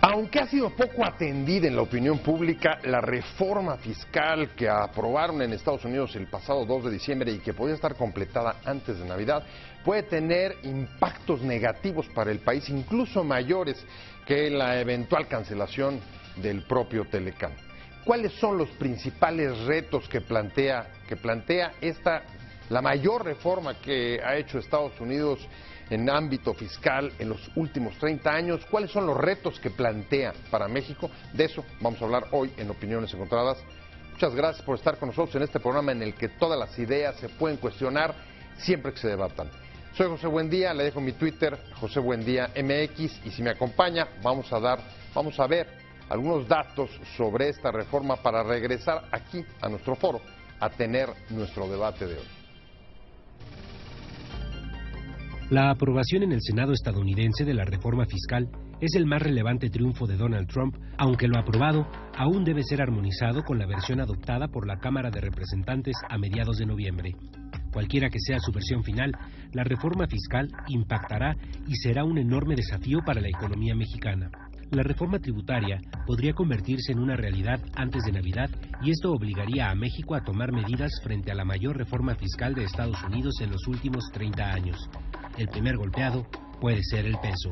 Aunque ha sido poco atendida en la opinión pública, la reforma fiscal que aprobaron en Estados Unidos el pasado 2 de diciembre y que podía estar completada antes de Navidad, puede tener impactos negativos para el país, incluso mayores que la eventual cancelación del propio Telecán. ¿Cuáles son los principales retos que plantea la mayor reforma que ha hecho Estados Unidos en ámbito fiscal en los últimos 30 años? ¿Cuáles son los retos que plantea para México? De eso vamos a hablar hoy en Opiniones Encontradas. Muchas gracias por estar con nosotros en este programa en el que todas las ideas se pueden cuestionar siempre que se debatan. Soy José Buendía, le dejo mi Twitter, José Buendía MX, y si me acompaña vamos a ver algunos datos sobre esta reforma para regresar aquí a nuestro foro a tener nuestro debate de hoy. La aprobación en el Senado estadounidense de la reforma fiscal es el más relevante triunfo de Donald Trump, aunque lo aprobado aún debe ser armonizado con la versión adoptada por la Cámara de Representantes a mediados de noviembre. Cualquiera que sea su versión final, la reforma fiscal impactará y será un enorme desafío para la economía mexicana. La reforma tributaria podría convertirse en una realidad antes de Navidad y esto obligaría a México a tomar medidas frente a la mayor reforma fiscal de Estados Unidos en los últimos 30 años. El primer golpeado puede ser el peso.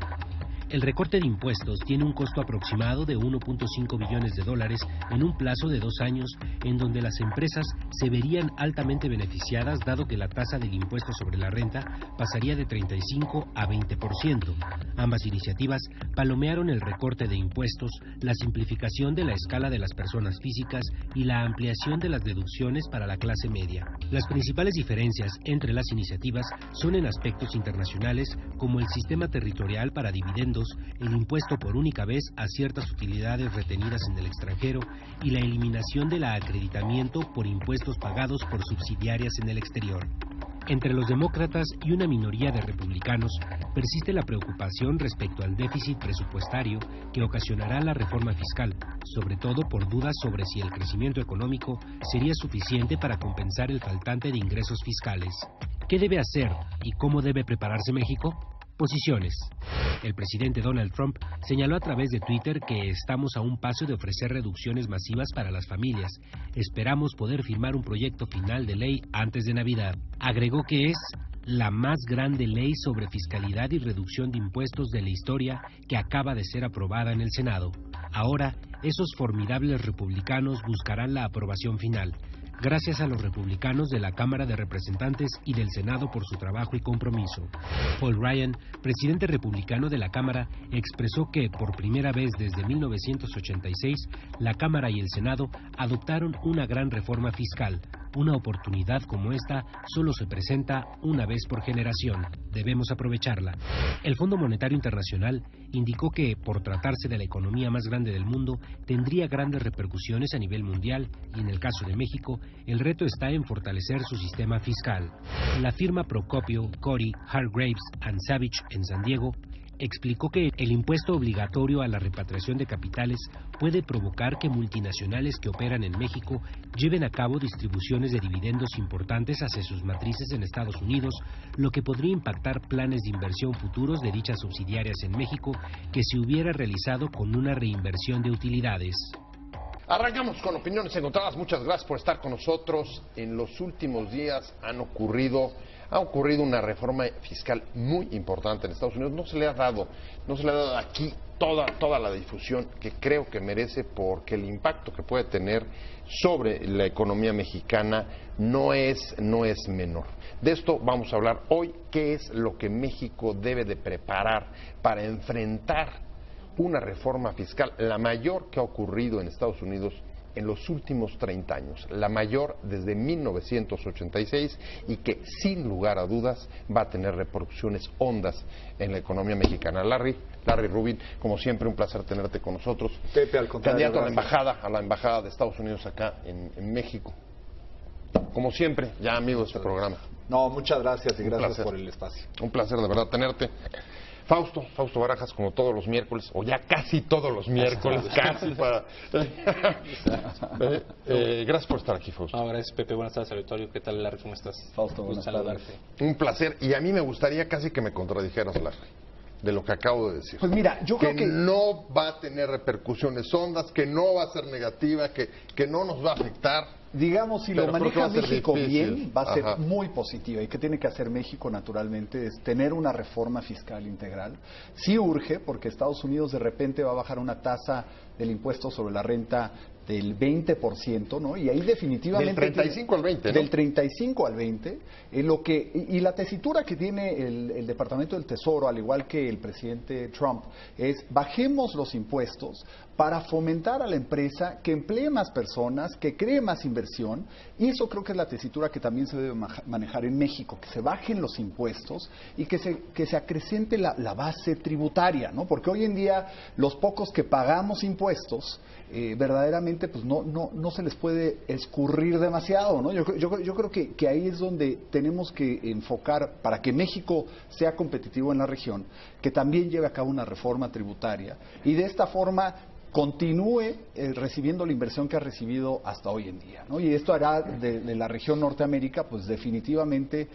El recorte de impuestos tiene un costo aproximado de 1.5 billones de dólares en un plazo de 2 años, en donde las empresas se verían altamente beneficiadas dado que la tasa del impuesto sobre la renta pasaría de 35 a 20%. Ambas iniciativas palomearon el recorte de impuestos, la simplificación de la escala de las personas físicas y la ampliación de las deducciones para la clase media. Las principales diferencias entre las iniciativas son en aspectos internacionales, como el sistema territorial para dividendos, el impuesto por única vez a ciertas utilidades retenidas en el extranjero y la eliminación del acreditamiento por impuestos pagados por subsidiarias en el exterior. Entre los demócratas y una minoría de republicanos persiste la preocupación respecto al déficit presupuestario que ocasionará la reforma fiscal, sobre todo por dudas sobre si el crecimiento económico sería suficiente para compensar el faltante de ingresos fiscales. ¿Qué debe hacer y cómo debe prepararse México? Posiciones. El presidente Donald Trump señaló a través de Twitter que estamos a un paso de ofrecer reducciones masivas para las familias. Esperamos poder firmar un proyecto final de ley antes de Navidad. Agregó que es la más grande ley sobre fiscalidad y reducción de impuestos de la historia que acaba de ser aprobada en el Senado. Ahora, esos formidables republicanos buscarán la aprobación final. Gracias a los republicanos de la Cámara de Representantes y del Senado por su trabajo y compromiso. Paul Ryan, presidente republicano de la Cámara, expresó que por primera vez desde 1986 la Cámara y el Senado adoptaron una gran reforma fiscal. Una oportunidad como esta solo se presenta una vez por generación. Debemos aprovecharla. El Fondo Monetario Internacional indicó que, por tratarse de la economía más grande del mundo, tendría grandes repercusiones a nivel mundial y, en el caso de México, el reto está en fortalecer su sistema fiscal. La firma Procopio, Cory, Hargreaves and Savage en San Diego explicó que el impuesto obligatorio a la repatriación de capitales puede provocar que multinacionales que operan en México lleven a cabo distribuciones de dividendos importantes hacia sus matrices en Estados Unidos, lo que podría impactar planes de inversión futuros de dichas subsidiarias en México que se hubiera realizado con una reinversión de utilidades. Arrancamos con Opiniones Encontradas. Muchas gracias por estar con nosotros. En los últimos días ha ocurrido una reforma fiscal muy importante en Estados Unidos. No se le ha dado aquí toda la difusión que creo que merece, porque el impacto que puede tener sobre la economía mexicana no es menor. De esto vamos a hablar hoy. ¿Qué es lo que México debe de preparar para enfrentar una reforma fiscal, la mayor que ha ocurrido en Estados Unidos en los últimos 30 años, la mayor desde 1986, y que sin lugar a dudas va a tener repercusiones hondas en la economía mexicana? Larry Rubin, como siempre, un placer tenerte con nosotros. Pepe, al contrario, candidato a la embajada de Estados Unidos acá en México. Como siempre, ya amigo de este programa. No, muchas gracias y gracias por el espacio. Un placer de verdad tenerte. Fausto Barajas, como todos los miércoles, o ya casi todos los miércoles, casi para... gracias por estar aquí, Fausto. No, gracias, Pepe. Buenas tardes, auditorio. ¿Qué tal, Larry? ¿Cómo estás? Fausto, buenas tardes. Un placer, y a mí me gustaría casi que me contradijeras, Larry. de lo que acabo de decir? Pues mira, yo creo que no va a tener repercusiones hondas, que no va a ser negativa, que no nos va a afectar. Digamos, si Pero lo creo que maneja va a ser México difícil. bien, va a ser Ajá. muy positiva. ¿Y qué tiene que hacer México, naturalmente? Es tener una reforma fiscal integral. Sí urge, porque Estados Unidos de repente va a bajar una tasa del impuesto sobre la renta del 20%, ¿no? Y ahí definitivamente... Del 35 al 20, ¿no? Del 35 al 20. Y la tesitura que tiene el Departamento del Tesoro, al igual que el presidente Trump, es bajemos los impuestos para fomentar a la empresa que emplee más personas, que cree más inversión, y eso creo que es la tesitura que también se debe manejar en México, que se bajen los impuestos y que se acrecente la base tributaria, ¿no? Porque hoy en día los pocos que pagamos impuestos, verdaderamente pues no se les puede escurrir demasiado, ¿no? Yo creo que ahí es donde tenemos que enfocar para que México sea competitivo en la región, que también lleve a cabo una reforma tributaria y de esta forma continúe recibiendo la inversión que ha recibido hasta hoy en día, ¿no? Y esto hará de la región Norteamérica pues definitivamente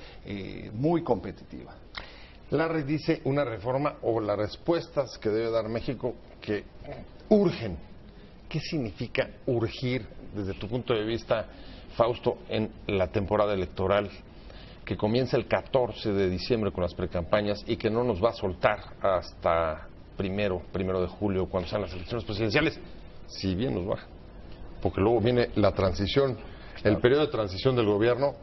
muy competitiva. Larry dice una reforma o las respuestas que debe dar México que urgen. ¿Qué significa urgir desde tu punto de vista, Fausto, en la temporada electoral que comienza el 14 de diciembre con las precampañas y que no nos va a soltar hasta primero de julio, cuando sean las elecciones presidenciales, si bien nos baja? Porque luego viene la transición, el periodo de transición del gobierno,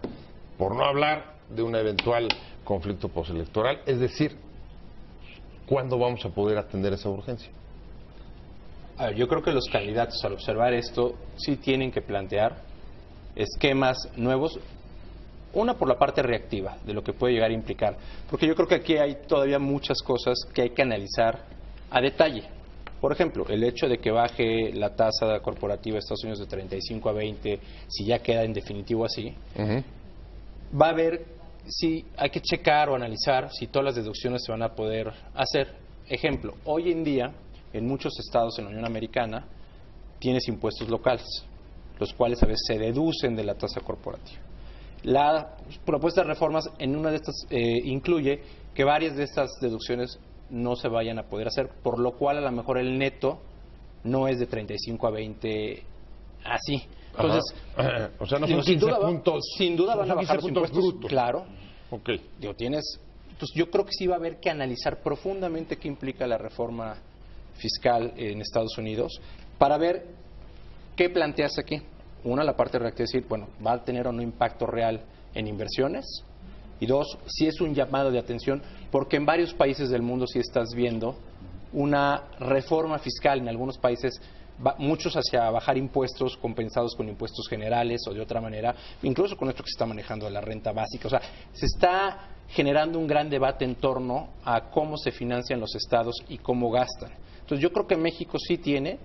por no hablar de un eventual conflicto postelectoral. Es decir, ¿cuándo vamos a poder atender esa urgencia? A ver, yo creo que los candidatos, al observar esto, sí tienen que plantear esquemas nuevos. Una, por la parte reactiva, de lo que puede llegar a implicar. Porque yo creo que aquí hay todavía muchas cosas que hay que analizar a detalle. Por ejemplo, el hecho de que baje la tasa corporativa de Estados Unidos de 35 a 20, si ya queda en definitivo así, va a haber, si hay que checar o analizar si todas las deducciones se van a poder hacer. Ejemplo, hoy en día, en muchos estados en la Unión Americana, tienes impuestos locales, los cuales a veces se deducen de la tasa corporativa. La propuesta de reformas en una de estas incluye que varias de estas deducciones no se vayan a poder hacer, por lo cual a lo mejor el neto no es de 35 a 20 así. Entonces, o sea, no son 15 puntos. Sin duda van a bajar los impuestos brutos. Claro. Okay. Entonces yo creo que sí va a haber que analizar profundamente qué implica la reforma fiscal en Estados Unidos para ver qué plantearse aquí. Una, la parte reactiva, es decir, bueno, ¿va a tener o no impacto real en inversiones? Y dos, si es un llamado de atención, porque en varios países del mundo sí estás viendo una reforma fiscal en algunos países, muchos hacia bajar impuestos compensados con impuestos generales o de otra manera, incluso con esto que se está manejando de la renta básica. O sea, se está generando un gran debate en torno a cómo se financian los estados y cómo gastan. Entonces yo creo que México sí tiene,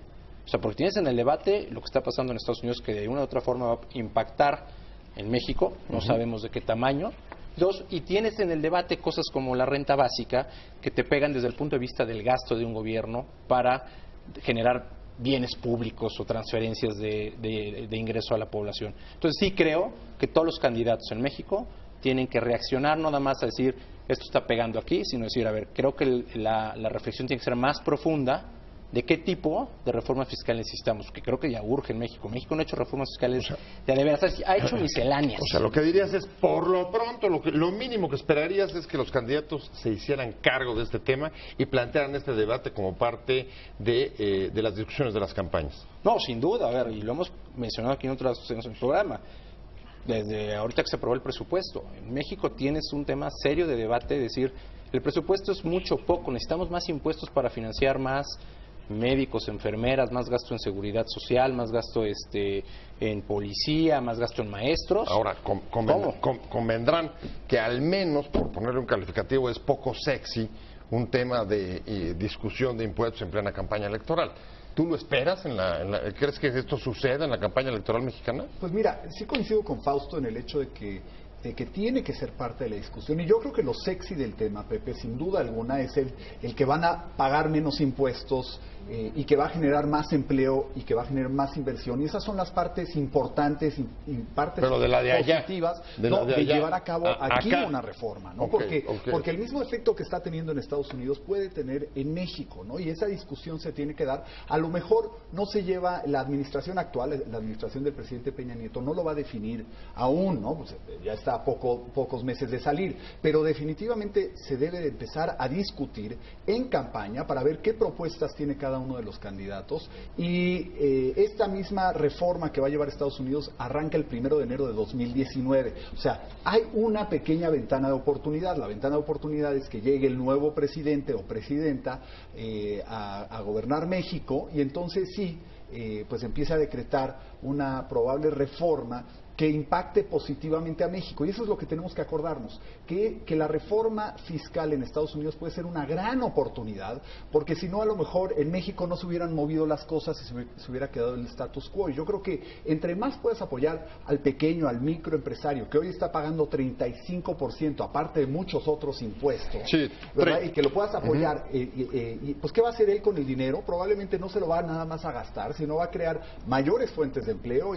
o sea, porque tienes en el debate lo que está pasando en Estados Unidos, que de una u otra forma va a impactar en México, no sabemos de qué tamaño. Dos, y tienes en el debate cosas como la renta básica, que te pegan desde el punto de vista del gasto de un gobierno para generar bienes públicos o transferencias de ingreso a la población. Entonces sí creo que todos los candidatos en México tienen que reaccionar, no nada más a decir esto está pegando aquí, sino decir, a ver, creo que la reflexión tiene que ser más profunda de qué tipo de reforma fiscal necesitamos, que creo que ya urge en México. México no ha hecho reformas fiscales de veras, ha hecho misceláneas. O sea, lo que dirías es, por lo pronto, lo mínimo que esperarías es que los candidatos se hicieran cargo de este tema y plantearan este debate como parte de las discusiones de las campañas. No, sin duda, a ver, y lo hemos mencionado aquí en otras en el programa. Desde ahorita que se aprobó el presupuesto, en México tienes un tema serio de debate, decir, el presupuesto es mucho poco, necesitamos más impuestos para financiar más médicos, enfermeras, más gasto en seguridad social, más gasto en policía, más gasto en maestros. Ahora, convendrán que al menos, por ponerle un calificativo, es poco sexy un tema de discusión de impuestos en plena campaña electoral. ¿Tú lo esperas? ¿Crees que esto suceda en la campaña electoral mexicana? Pues mira, sí coincido con Fausto en el hecho de que tiene que ser parte de la discusión. Y yo creo que lo sexy del tema, Pepe, sin duda alguna, es el que van a pagar menos impuestos y que va a generar más empleo y que va a generar más inversión. Y esas son las partes importantes y partes positivas de llevar a cabo aquí una reforma, ¿no? Porque el mismo efecto que está teniendo en Estados Unidos puede tener en México, ¿no? Y esa discusión se tiene que dar. A lo mejor no se lleva la administración actual, la administración del presidente Peña Nieto no lo va a definir aún, ¿no? Pues ya está a pocos meses de salir, pero definitivamente se debe de empezar a discutir en campaña para ver qué propuestas tiene cada uno de los candidatos y esta misma reforma que va a llevar Estados Unidos arranca el 1 de enero de 2019. O sea, hay una pequeña ventana de oportunidad. La ventana de oportunidad es que llegue el nuevo presidente o presidenta a gobernar México y entonces sí, pues empieza a decretar una probable reforma que impacte positivamente a México. Y eso es lo que tenemos que acordarnos, que la reforma fiscal en Estados Unidos puede ser una gran oportunidad, porque si no, a lo mejor en México no se hubieran movido las cosas y se hubiera quedado el status quo. Y yo creo que entre más puedas apoyar al pequeño, al microempresario, que hoy está pagando 35%, aparte de muchos otros impuestos, sí, ¿verdad? Y que lo puedas apoyar, pues ¿qué va a hacer él con el dinero? Probablemente no se lo va nada más a gastar, sino va a crear mayores fuentes de empleo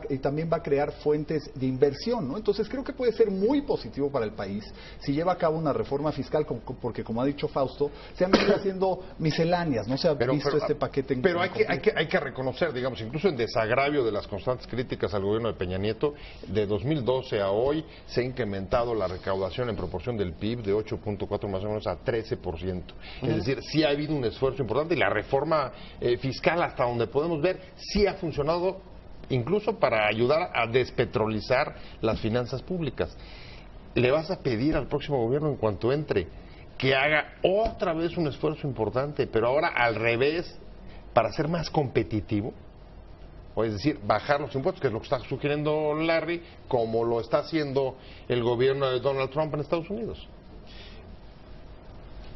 y también va a crear fuentes de inversión, ¿no? Entonces creo que puede ser muy positivo para el país si lleva a cabo una reforma fiscal, porque como ha dicho Fausto, se han venido haciendo misceláneas, no se ha visto este paquete. Pero hay que reconocer, digamos, incluso en desagravio de las constantes críticas al gobierno de Peña Nieto, de 2012 a hoy se ha incrementado la recaudación en proporción del PIB de 8.4 más o menos a 13%. Es decir, sí ha habido un esfuerzo importante y la reforma fiscal, hasta donde podemos ver, sí ha funcionado incluso para ayudar a despetrolizar las finanzas públicas. Le vas a pedir al próximo gobierno, en cuanto entre, que haga otra vez un esfuerzo importante, pero ahora al revés, para ser más competitivo, o es decir, bajar los impuestos, que es lo que está sugiriendo Larry, como lo está haciendo el gobierno de Donald Trump en Estados Unidos.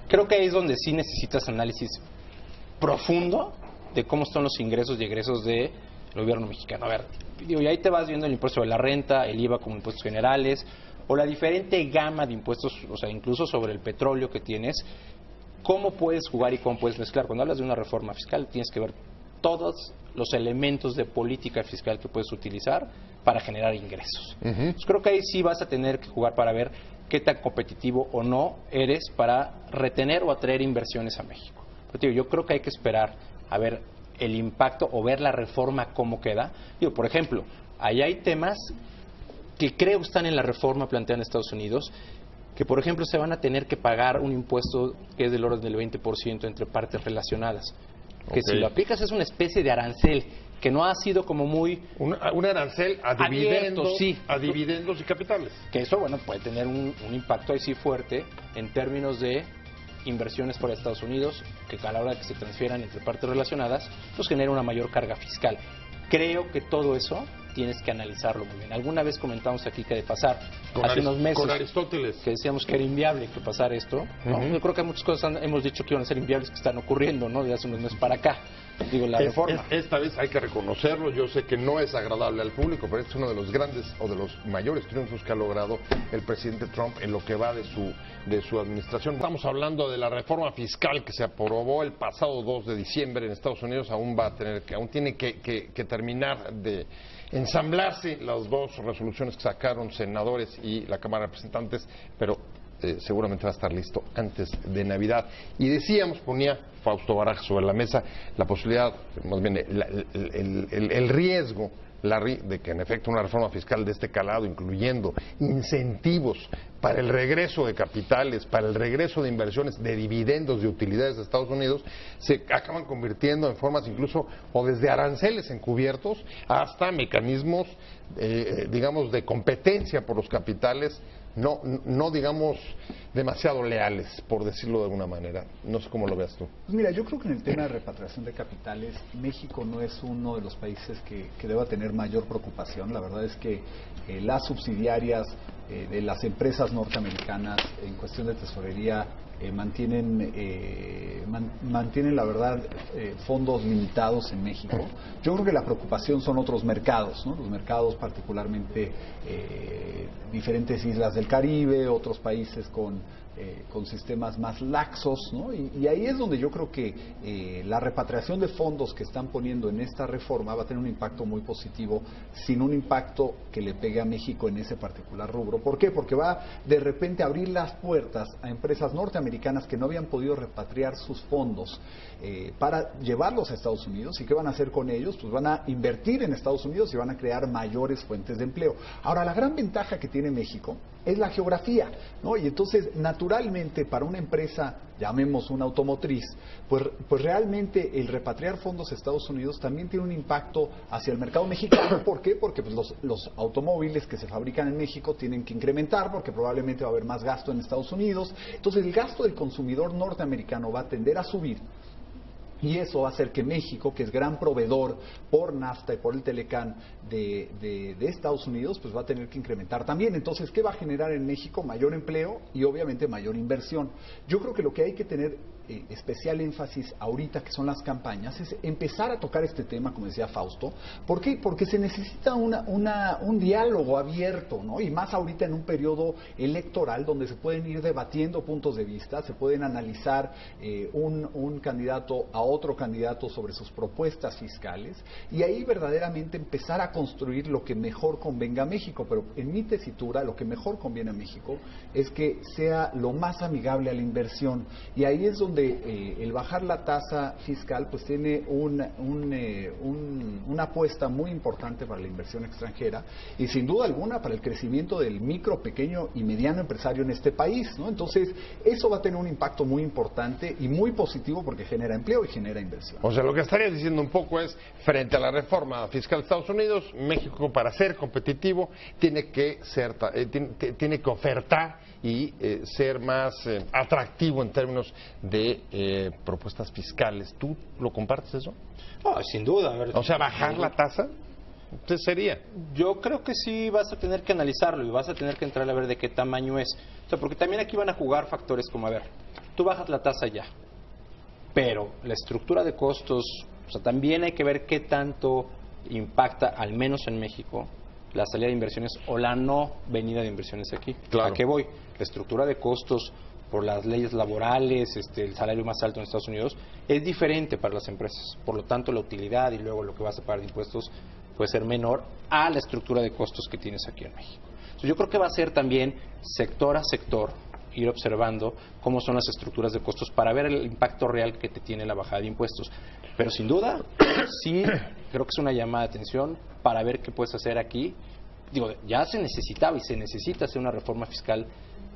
Creo que ahí es donde sí necesitas análisis profundo de cómo están los ingresos y egresos del gobierno mexicano. A ver, y ahí te vas viendo el impuesto de la renta, el IVA como impuestos generales, o la diferente gama de impuestos, o sea, incluso sobre el petróleo que tienes. ¿Cómo puedes jugar y cómo puedes mezclar? Cuando hablas de una reforma fiscal, tienes que ver todos los elementos de política fiscal que puedes utilizar para generar ingresos. Entonces, creo que ahí sí vas a tener que jugar para ver qué tan competitivo o no eres para retener o atraer inversiones a México. Pero, tío, yo creo que hay que esperar a ver el impacto o ver la reforma cómo queda. Digo, por ejemplo, ahí hay temas que creo están en la reforma planteada en Estados Unidos, que por ejemplo se van a tener que pagar un impuesto que es del orden del 20% entre partes relacionadas. Que si lo aplicas es una especie de arancel, que no ha sido como muy... Un arancel a dividendos, sí, a dividendos y capitales. Que eso, bueno, puede tener un impacto ahí sí fuerte en términos de inversiones fuera de Estados Unidos, que a la hora de que se transfieran entre partes relacionadas, pues genera una mayor carga fiscal. Creo que todo eso tienes que analizarlo muy bien. Alguna vez comentamos aquí que de pasar hace unos meses con Aristóteles, que decíamos que era inviable que pasara esto, ¿no? Yo creo que muchas cosas hemos dicho que iban a ser inviables que están ocurriendo, ¿no? De hace unos meses para acá. Digo, la reforma. Esta vez hay que reconocerlo. Yo sé que no es agradable al público, pero este es uno de los grandes o de los mayores triunfos que ha logrado el presidente Trump en lo que va de su administración. Estamos hablando de la reforma fiscal que se aprobó el pasado 2 de diciembre en Estados Unidos. Aún tiene que terminar de ensamblarse las dos resoluciones que sacaron senadores y la Cámara de Representantes, pero seguramente va a estar listo antes de Navidad. Y decíamos, ponía Fausto Barajas sobre la mesa la posibilidad, más bien el riesgo, Larry, de que en efecto una reforma fiscal de este calado, incluyendo incentivos para el regreso de capitales, para el regreso de inversiones, de dividendos, de utilidades de Estados Unidos, se acaban convirtiendo en formas incluso o desde aranceles encubiertos hasta mecanismos, digamos, de competencia por los capitales, no digamos demasiado leales, por decirlo de alguna manera. No sé cómo lo veas tú. Pues mira, yo creo que en el tema de repatriación de capitales, México no es uno de los países que deba tener mayor preocupación. La verdad es que las subsidiarias de las empresas norteamericanas en cuestión de tesorería mantienen la verdad fondos limitados en México. Yo creo que la preocupación son otros mercados, ¿no? Los mercados particularmente diferentes islas del Caribe, otros países con con sistemas más laxos, ¿no? Y ahí es donde yo creo que la repatriación de fondos que están poniendo en esta reforma va a tener un impacto muy positivo, sin un impacto que le pegue a México en ese particular rubro. ¿Por qué? Porque va de repente a abrir las puertas a empresas norteamericanas que no habían podido repatriar sus fondos para llevarlos a Estados Unidos. ¿Y qué van a hacer con ellos? Pues van a invertir en Estados Unidos y van a crear mayores fuentes de empleo. Ahora, la gran ventaja que tiene México es la geografía, ¿no? Y entonces, naturalmente, para una empresa, llamemos una automotriz, pues realmente el repatriar fondos a Estados Unidos también tiene un impacto hacia el mercado mexicano. ¿Por qué? Porque pues, los automóviles que se fabrican en México tienen que incrementar, porque probablemente va a haber más gasto en Estados Unidos. Entonces, el gasto del consumidor norteamericano va a tender a subir. Y eso va a hacer que México, que es gran proveedor por NAFTA y por el Telecán de Estados Unidos, pues va a tener que incrementar también. Entonces, ¿qué va a generar en México? Mayor empleo y obviamente mayor inversión. Yo creo que lo que hay que tener especial énfasis ahorita, que son las campañas, es empezar a tocar este tema, como decía Fausto. ¿Por qué? Porque se necesita un diálogo abierto, ¿no? Y más ahorita en un periodo electoral donde se pueden ir debatiendo puntos de vista, se pueden analizar un candidato a otro candidato sobre sus propuestas fiscales, y ahí verdaderamente empezar a construir lo que mejor convenga a México. Pero en mi tesitura, lo que mejor conviene a México es que sea lo más amigable a la inversión, y ahí es donde el bajar la tasa fiscal pues tiene una apuesta muy importante para la inversión extranjera y sin duda alguna para el crecimiento del micro, pequeño y mediano empresario en este país, ¿no? Entonces eso va a tener un impacto muy importante y muy positivo porque genera empleo y genera inversión. O sea, lo que estaría diciendo un poco es, frente a la reforma fiscal de Estados Unidos, México, para ser competitivo, tiene que tiene que ofertar y ser más atractivo en términos de propuestas fiscales. ¿Tú lo compartes eso? Oh, sin duda. A ver, o sea, bajar la tasa, entonces sería. Yo creo que sí vas a tener que analizarlo y vas a tener que entrar a ver de qué tamaño es. O sea, porque también aquí van a jugar factores como, a ver, tú bajas la tasa ya, pero la estructura de costos, o sea, también hay que ver qué tanto impacta, al menos en México, la salida de inversiones o la no venida de inversiones aquí. Claro. ¿A qué voy? La estructura de costos por las leyes laborales, el salario más alto en Estados Unidos, es diferente para las empresas. Por lo tanto, la utilidad y luego lo que vas a pagar de impuestos puede ser menor a la estructura de costos que tienes aquí en México. Entonces, yo creo que va a ser también sector a sector ir observando cómo son las estructuras de costos para ver el impacto real que te tiene la bajada de impuestos. Pero sin duda, sí, creo que es una llamada de atención para ver qué puedes hacer aquí. Digo, ya se necesitaba y se necesita hacer una reforma fiscal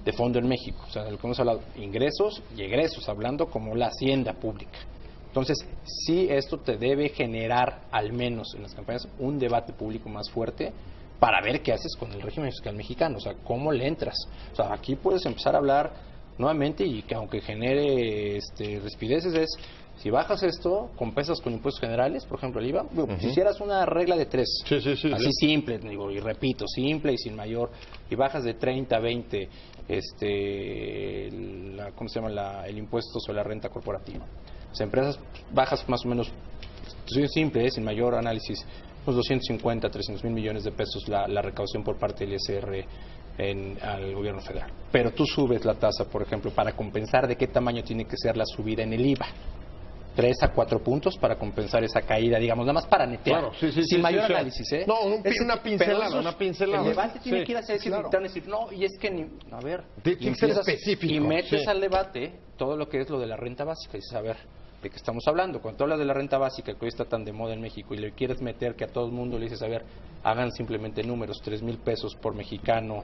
de fondo en México. O sea, de lo que hemos hablado, ingresos y egresos, hablando como la hacienda pública. Entonces, sí, esto te debe generar, al menos en las campañas, un debate público más fuerte para ver qué haces con el régimen fiscal mexicano, o sea, cómo le entras. O sea, aquí puedes empezar a hablar nuevamente y que aunque genere rispideces es, si bajas esto, compensas con impuestos generales, por ejemplo el IVA, si hicieras una regla de 3, así simple, digo, y repito, simple y sin mayor, y bajas de 30 a 20, ¿cómo se llama? El impuesto sobre la renta corporativa. Las empresas bajas más o menos, simple, sin mayor análisis, unos 250, 300 mil millones de pesos la recaudación por parte del ISR al gobierno federal. Pero tú subes la tasa, por ejemplo, para compensar de qué tamaño tiene que ser la subida en el IVA. 3 a 4 puntos para compensar esa caída, digamos, nada más para netear, sin mayor análisis, ¿eh? No, una pincelada. El debate tiene que ir hacia ese, decir, no, y es que, a ver, tiene que ser específico. Y metes al debate todo lo que es lo de la renta básica, y dices, a ver, ¿de qué estamos hablando? Cuando tú hablas de la renta básica, que hoy está tan de moda en México, y le quieres meter que a todo el mundo le dices, a ver, hagan simplemente números, 3,000 pesos por mexicano,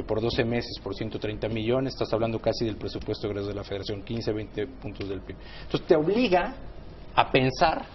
por 12 meses, por 130 millones, estás hablando casi del presupuesto egreso de la Federación, 15, 20 puntos del PIB. Entonces te obliga a pensar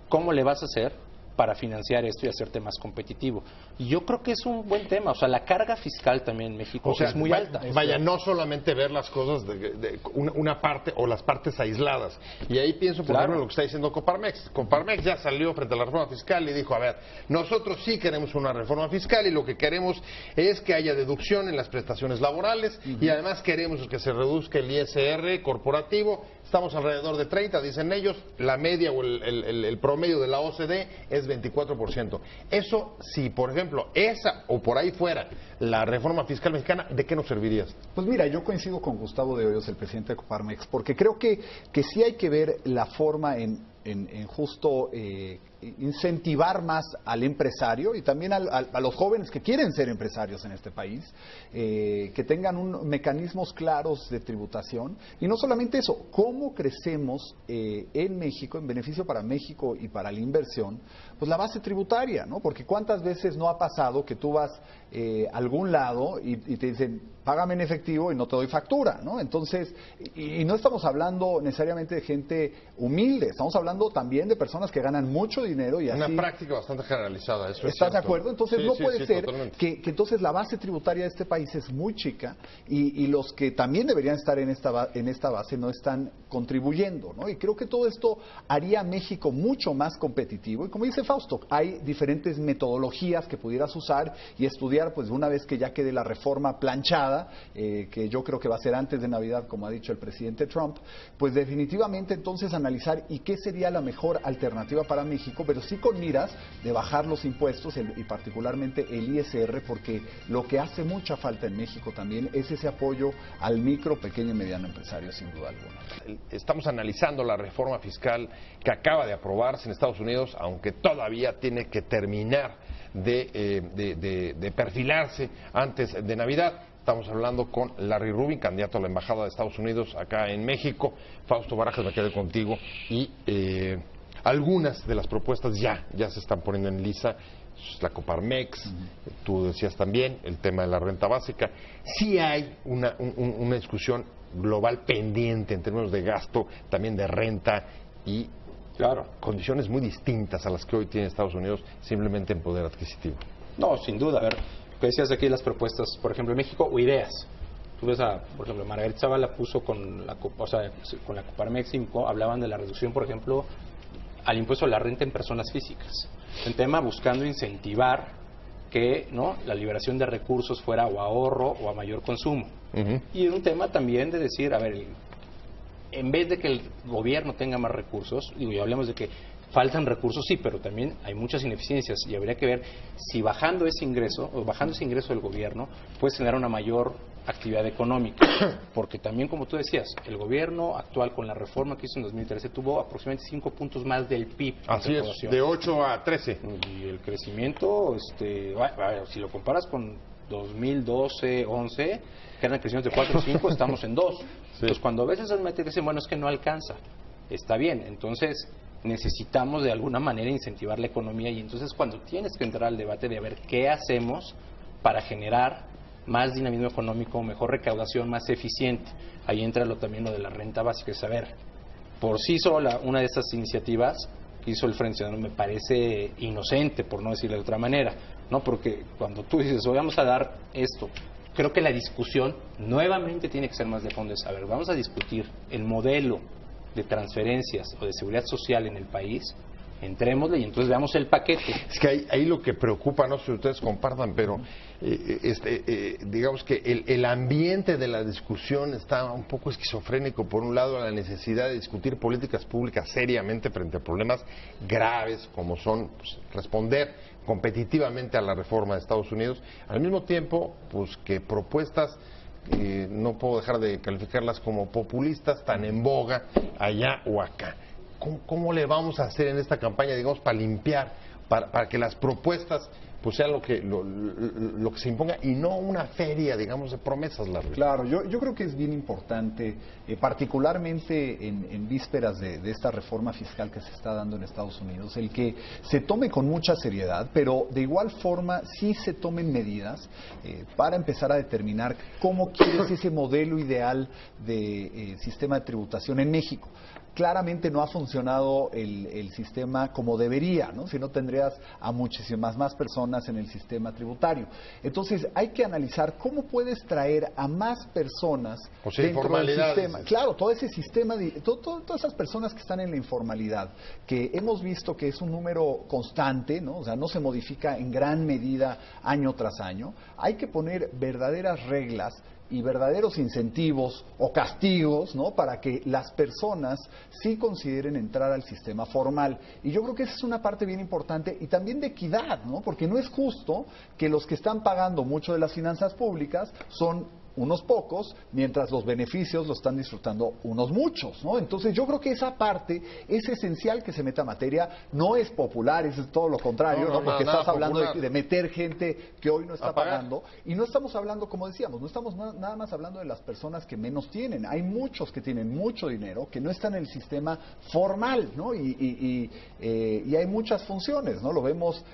cómo le vas a hacer para financiar esto y hacerte más competitivo. Y yo creo que es un buen tema. O sea, la carga fiscal también en México es muy alta. Vaya, no solamente ver las cosas de una parte o las partes aisladas. Y ahí pienso, por ejemplo, en lo que está diciendo Coparmex. Coparmex ya salió frente a la reforma fiscal y dijo, a ver, nosotros sí queremos una reforma fiscal y lo que queremos es que haya deducción en las prestaciones laborales y además queremos que se reduzca el ISR corporativo estamos alrededor de 30, dicen ellos, la media o el promedio de la OCDE es 24%. Eso, si por ejemplo esa o por ahí fuera la reforma fiscal mexicana, ¿de qué nos serviría? Pues mira, yo coincido con Gustavo de Hoyos, el presidente de Coparmex, porque creo que sí hay que ver la forma en justo incentivar más al empresario y también a los jóvenes que quieren ser empresarios en este país, que tengan mecanismos claros de tributación. Y no solamente eso, cómo crecemos en México, en beneficio para México y para la inversión, pues la base tributaria, ¿no? Porque cuántas veces no ha pasado que tú vas a algún lado y te dicen, págame en efectivo y no te doy factura, ¿no? Entonces, y no estamos hablando necesariamente de gente humilde, estamos hablando también de personas que ganan mucho dinero y así... Una práctica bastante generalizada, eso es ¿Estás cierto. de acuerdo? Entonces Sí, no sí, puede sí, ser totalmente. que entonces la base tributaria de este país es muy chica y los que también deberían estar en esta base no están contribuyendo, ¿no? Y creo que todo esto haría a México mucho más competitivo y como dice Fausto, hay diferentes metodologías que pudieras usar y estudiar pues una vez que ya quede la reforma planchada, que yo creo que va a ser antes de Navidad, como ha dicho el presidente Trump, pues definitivamente entonces analizar y qué sería la mejor alternativa para México, pero sí con miras de bajar los impuestos y particularmente el ISR, porque lo que hace mucha falta en México también es ese apoyo al micro, pequeño y mediano empresario, sin duda alguna. Estamos analizando la reforma fiscal que acaba de aprobarse en Estados Unidos, aunque todavía tiene que terminar de perfilarse antes de Navidad. Estamos hablando con Larry Rubin, candidato a la Embajada de Estados Unidos acá en México. Fausto Barajas, me quedé contigo. Y algunas de las propuestas ya se están poniendo en lisa. La Coparmex, tú decías también, el tema de la renta básica. Sí hay una discusión global pendiente en términos de gasto, también de renta y condiciones muy distintas a las que hoy tiene Estados Unidos simplemente en poder adquisitivo. No, sin duda. A ver, que decías aquí las propuestas, por ejemplo, en México, o ideas. Tú ves por ejemplo, Margarita Zavala puso con la Coparmex, hablaban de la reducción, por ejemplo, al impuesto a la renta en personas físicas. Un tema buscando incentivar que la liberación de recursos fuera o a ahorro o a mayor consumo. Y un tema también de decir, a ver, en vez de que el gobierno tenga más recursos, y hablemos de que faltan recursos, sí, pero también hay muchas ineficiencias y habría que ver si bajando ese ingreso del gobierno puede generar una mayor actividad económica, porque también, como tú decías, el gobierno actual con la reforma que hizo en 2013 tuvo aproximadamente 5 puntos más del PIB. Así es, de 8 a 13. Y el crecimiento, si lo comparas con 2012, 11, que eran crecimientos de 4 o 5, estamos en 2. Sí. Entonces, cuando a veces el médico dice, bueno, es que no alcanza, está bien, entonces necesitamos de alguna manera incentivar la economía y entonces cuando tienes que entrar al debate de a ver qué hacemos para generar más dinamismo económico, mejor recaudación, más eficiente, ahí entra también lo de la renta básica, es saber, por sí sola, una de esas iniciativas que hizo el Frente Ciudadano me parece inocente, por no decirlo de otra manera, ¿no? Porque cuando tú dices, hoy vamos a dar esto, creo que la discusión nuevamente tiene que ser más de fondo, es, a ver, vamos a discutir el modelo de transferencias o de seguridad social en el país, entrémosle y entonces veamos el paquete. Es que ahí lo que preocupa, no sé si ustedes compartan, pero digamos que el ambiente de la discusión está un poco esquizofrénico. Por un lado, la necesidad de discutir políticas públicas seriamente frente a problemas graves como son responder competitivamente a la reforma de Estados Unidos, al mismo tiempo pues que propuestas no puedo dejar de calificarlas como populistas, tan en boga allá o acá. ¿Cómo le vamos a hacer en esta campaña, digamos, para limpiar, para que las propuestas pues sean lo que se imponga y no una feria, digamos, de promesas largas? Claro, yo creo que es bien importante, particularmente en vísperas de esta reforma fiscal que se está dando en Estados Unidos, el que se tome con mucha seriedad, pero de igual forma sí se tomen medidas para empezar a determinar cómo quieres ese modelo ideal de sistema de tributación en México. Claramente no ha funcionado el sistema como debería, ¿no? Si no tendrías a muchísimas más personas en el sistema tributario. Entonces hay que analizar cómo puedes traer a más personas dentro del sistema. Claro, todo ese sistema, todas esas personas que están en la informalidad, que hemos visto que es un número constante, ¿no? O sea, no se modifica en gran medida año tras año. Hay que poner verdaderas reglas y verdaderos incentivos o castigos, ¿no? Para que las personas sí consideren entrar al sistema formal. Y yo creo que esa es una parte bien importante y también de equidad, ¿no? Porque no es justo que los que están pagando mucho de las finanzas públicas son unos pocos, mientras los beneficios los están disfrutando unos muchos, ¿no? Entonces yo creo que esa parte es esencial que se meta materia, no es popular, es todo lo contrario, ¿no? Porque estás hablando de meter gente que hoy no está pagando, y no estamos hablando, como decíamos, no estamos nada más hablando de las personas que menos tienen, hay muchos que tienen mucho dinero, que no están en el sistema formal, ¿no? Y hay muchas funciones, ¿no? Lo vemos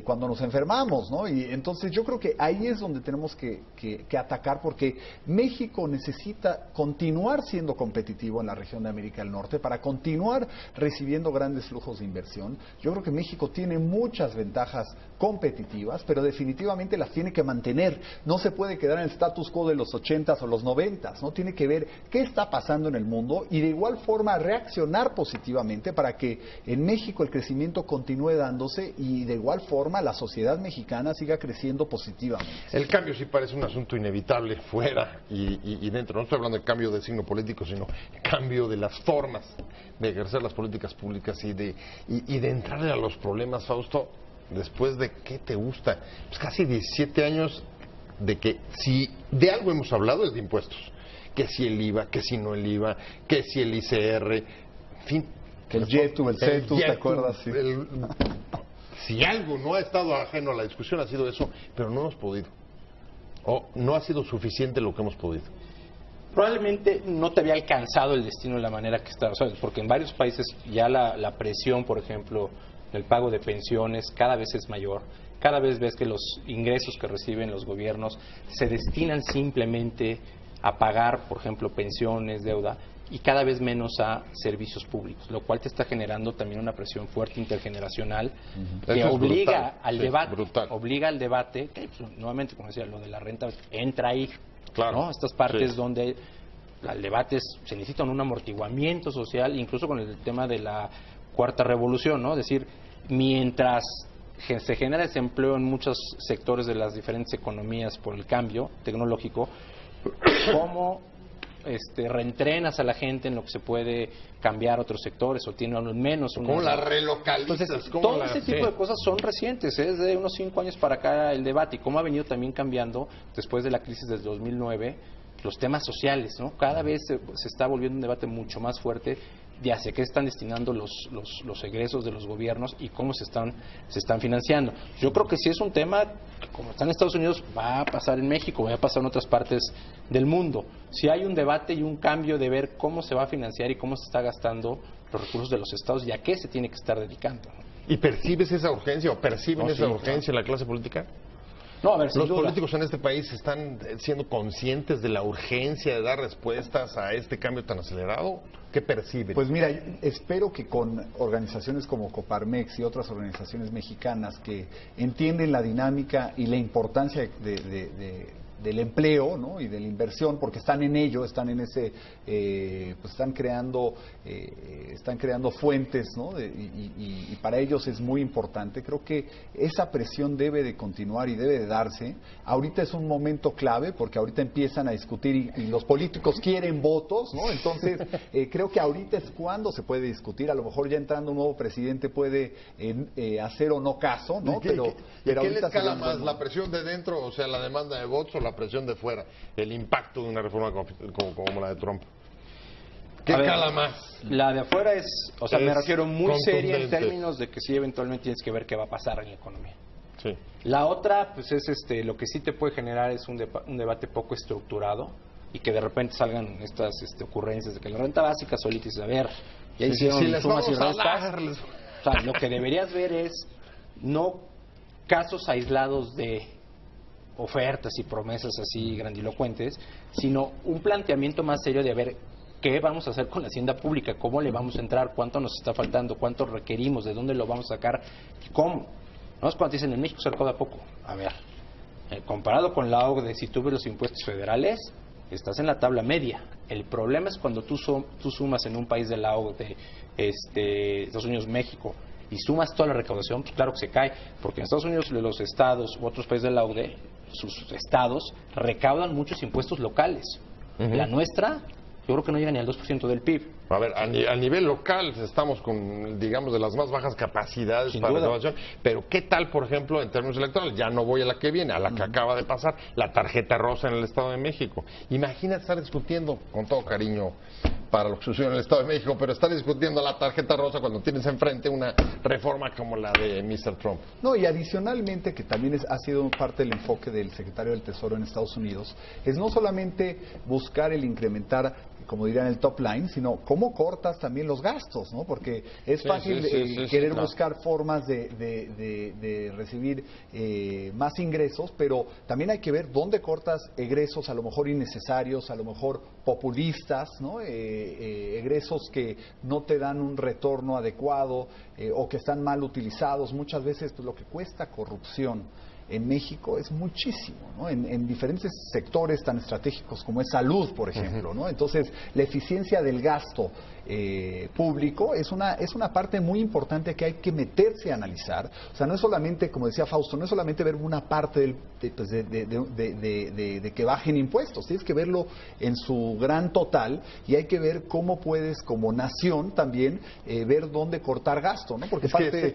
cuando nos enfermamos, ¿no? Y entonces yo creo que ahí es donde tenemos que atacar, porque México necesita continuar siendo competitivo en la región de América del Norte para continuar recibiendo grandes flujos de inversión. Yo creo que México tiene muchas ventajas competitivas, pero definitivamente las tiene que mantener. No se puede quedar en el status quo de los 80s o los 90s, ¿no? Tiene que ver qué está pasando en el mundo y de igual forma reaccionar positivamente para que en México el crecimiento continúe dándose y de igual forma la sociedad mexicana siga creciendo positivamente. El cambio sí parece un asunto inevitable fuera y dentro. No estoy hablando de cambio de signo político, sino cambio de las formas de ejercer las políticas públicas y de entrarle a los problemas, Fausto, después de, ¿qué te gusta? Pues casi 17 años de que si de algo hemos hablado es de impuestos. Que si el IVA, que si no el IVA, que si el ICR, en fin. Que el YETU, el CETU, ¿te acuerdas? Sí. Si algo no ha estado ajeno a la discusión ha sido eso, pero no hemos podido. O no ha sido suficiente lo que hemos podido. Probablemente no te había alcanzado el destino de la manera que está, ¿sabes? Porque en varios países ya la presión, por ejemplo, del pago de pensiones cada vez es mayor. Cada vez ves que los ingresos que reciben los gobiernos se destinan simplemente a pagar, por ejemplo, pensiones, deuda, y cada vez menos a servicios públicos, lo cual te está generando también una presión fuerte intergeneracional que obliga al debate, que pues, nuevamente, como decía, lo de la renta entra ahí, claro, ¿no? Estas partes donde el debate se necesita un amortiguamiento social, incluso con el tema de la cuarta revolución, ¿no? Es decir, mientras se genera desempleo en muchos sectores de las diferentes economías por el cambio tecnológico, ¿cómo reentrenas a la gente en lo que se puede cambiar otros sectores o tiene al menos ¿cómo la relocalizas? Entonces, todo ese tipo de cosas son recientes, es de unos 5 años para acá el debate, y cómo ha venido también cambiando después de la crisis del 2009 los temas sociales, ¿no? Cada vez se está volviendo un debate mucho más fuerte de hacia qué están destinando los egresos de los gobiernos y cómo se están financiando. Yo creo que sí es un tema que, como está en Estados Unidos, va a pasar en México, va a pasar en otras partes del mundo. Si hay un debate y un cambio de ver cómo se va a financiar y cómo se está gastando los recursos de los estados y a qué se tiene que estar dedicando, ¿no? ¿Y percibes esa urgencia o perciben esa urgencia en la clase política? No, a ver, ¿Los políticos en este país están siendo conscientes de la urgencia de dar respuestas a este cambio tan acelerado? ¿Qué perciben? Pues mira, espero que con organizaciones como Coparmex y otras organizaciones mexicanas que entienden la dinámica y la importancia del empleo, ¿no? Y de la inversión, porque están en ello, están en ese, pues están creando fuentes, ¿no? Y para ellos es muy importante. Creo que esa presión debe de continuar y debe de darse. Ahorita es un momento clave, porque ahorita empiezan a discutir y los políticos quieren votos, ¿no? Entonces, creo que ahorita es cuando se puede discutir. A lo mejor ya entrando un nuevo presidente puede hacer o no caso, ¿no? Pero ¿qué le escala más? ¿La presión de dentro, o sea, la demanda de votos, o la presión de fuera, el impacto de una reforma como la de Trump? ¿Qué cala más? La de afuera es, o sea, me refiero muy seria en términos de que sí eventualmente tienes que ver qué va a pasar en la economía. Sí. La otra, pues es lo que sí te puede generar es un debate poco estructurado y que de repente salgan estas ocurrencias de que la renta básica solita dice, a ver, ya hicieron sumas y restas. O sea, lo que deberías ver es no casos aislados de ofertas y promesas así grandilocuentes, sino un planteamiento más serio de ver qué vamos a hacer con la hacienda pública, cómo le vamos a entrar, cuánto nos está faltando, cuánto requerimos, de dónde lo vamos a sacar, cómo. No es cuando dicen en México se recauda poco. A ver, comparado con la OCDE, si tú ves los impuestos federales, estás en la tabla media. El problema es cuando tú sumas en un país de la OCDE, Estados Unidos, México, y sumas toda la recaudación, pues claro que se cae, porque en Estados Unidos los estados u otros países de la OCDE, sus estados recaudan muchos impuestos locales. La nuestra, yo creo que no llega ni al 2% del PIB. A ver, a nivel local estamos con, digamos, de las más bajas capacidades para recaudación, pero ¿qué tal, por ejemplo, en términos electorales? Ya no voy a la que viene, a la que acaba de pasar, la tarjeta rosa en el Estado de México. Imagínate estar discutiendo, con todo cariño para lo que sucedió en el Estado de México, pero estar discutiendo la tarjeta rosa cuando tienes enfrente una reforma como la de Mr. Trump. No, y adicionalmente, que también ha sido parte del enfoque del secretario del Tesoro en Estados Unidos, es no solamente buscar el incrementar, como dirían, el top line, sino cómo cortas también los gastos, ¿no? Porque es fácil querer buscar formas de recibir más ingresos, pero también hay que ver dónde cortas egresos a lo mejor innecesarios, a lo mejor populistas, ¿no? Egresos que no te dan un retorno adecuado o que están mal utilizados. Muchas veces pues, lo que cuesta corrupción en México es muchísimo, ¿no? En diferentes sectores tan estratégicos como es salud, por ejemplo, ¿no? Entonces, la eficiencia del gasto público es una parte muy importante que hay que meterse a analizar. O sea, no es solamente, como decía Fausto, no es solamente ver una parte de que bajen impuestos, tienes que verlo en su gran total y hay que ver cómo puedes, como nación, también ver dónde cortar gasto, ¿no? Porque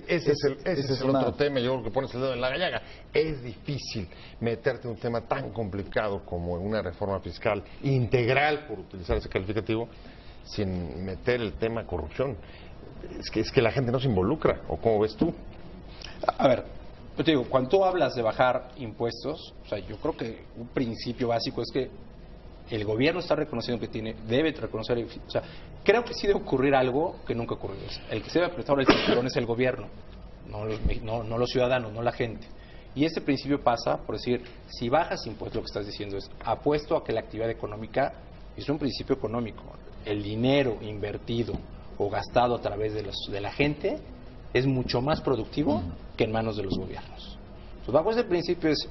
ese es el otro tema, yo creo que pones el dedo en la llaga. Es difícil meterte en un tema tan complicado como una reforma fiscal integral, por utilizar ese calificativo, sin meter el tema corrupción. Es que la gente no se involucra, ¿o cómo ves tú? A ver, yo te digo, cuando tú hablas de bajar impuestos, o sea, yo creo que un principio básico es que el gobierno está reconociendo que debe reconocer, o sea, creo que sí debe ocurrir algo que nunca ocurrió. El que se debe apretar el cinturón es el gobierno, no los ciudadanos, no la gente. Y ese principio pasa por decir, si bajas impuestos, lo que estás diciendo es, apuesto a que la actividad económica es un principio económico. El dinero invertido o gastado a través de la gente es mucho más productivo que en manos de los gobiernos. Entonces, bajo ese principio es,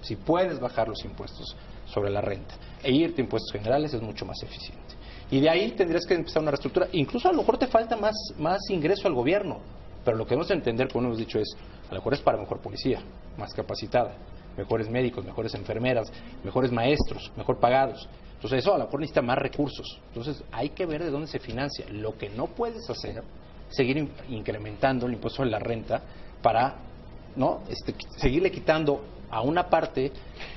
si puedes bajar los impuestos sobre la renta e irte a impuestos generales, es mucho más eficiente. Y de ahí tendrías que empezar una reestructura. Incluso a lo mejor te falta más ingreso al gobierno. Pero lo que debemos entender, como hemos dicho, es, a lo mejor es para mejor policía, más capacitada, mejores médicos, mejores enfermeras, mejores maestros, mejor pagados. Entonces eso a lo mejor necesita más recursos. Entonces hay que ver de dónde se financia. Lo que no puedes hacer, seguir incrementando el impuesto de la renta para seguirle quitando a una parte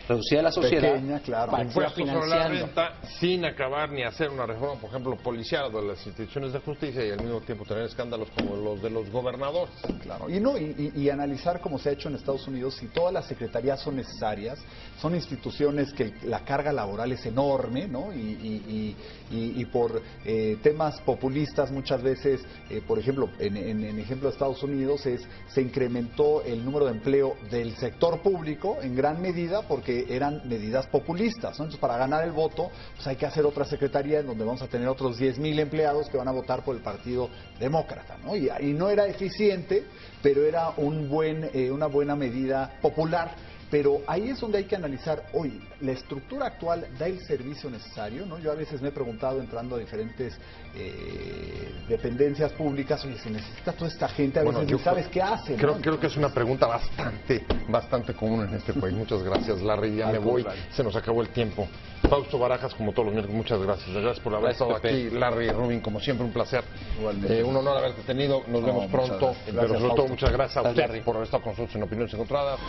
reducida de la sociedad pequeña, claro, para que siga impuestos sobre la financiando. renta sin acabar ni hacer una reforma, por ejemplo, policial de las instituciones de justicia y al mismo tiempo tener escándalos como los de los gobernadores. Claro, y analizar como se ha hecho en Estados Unidos si todas las secretarías son necesarias, son instituciones que la carga laboral es enorme, ¿no? Y por temas populistas muchas veces, por ejemplo, en ejemplo de Estados Unidos se incrementó el número de empleo del sector público en gran medida porque eran medidas populistas, ¿no? Entonces, para ganar el voto, pues hay que hacer otra secretaría en donde vamos a tener otros 10,000 empleados que van a votar por el Partido Demócrata, ¿no? Y no era eficiente, pero era una buena medida popular. Pero ahí es donde hay que analizar, oye, ¿la estructura actual da el servicio necesario? ¿No? Yo a veces me he preguntado, entrando a diferentes dependencias públicas, oye, se necesita toda esta gente, a veces no sabes qué hacen. Creo que es una pregunta bastante común en este país. Muchas gracias, Larry, ya me voy, se nos acabó el tiempo. Fausto Barajas, como todos los miércoles, muchas gracias. Gracias por haber estado aquí, Larry, Rubin, como siempre, un placer. Un honor haberte tenido, nos vemos pronto, pero sobre todo muchas gracias a usted por haber estado con nosotros en Opiniones Encontradas.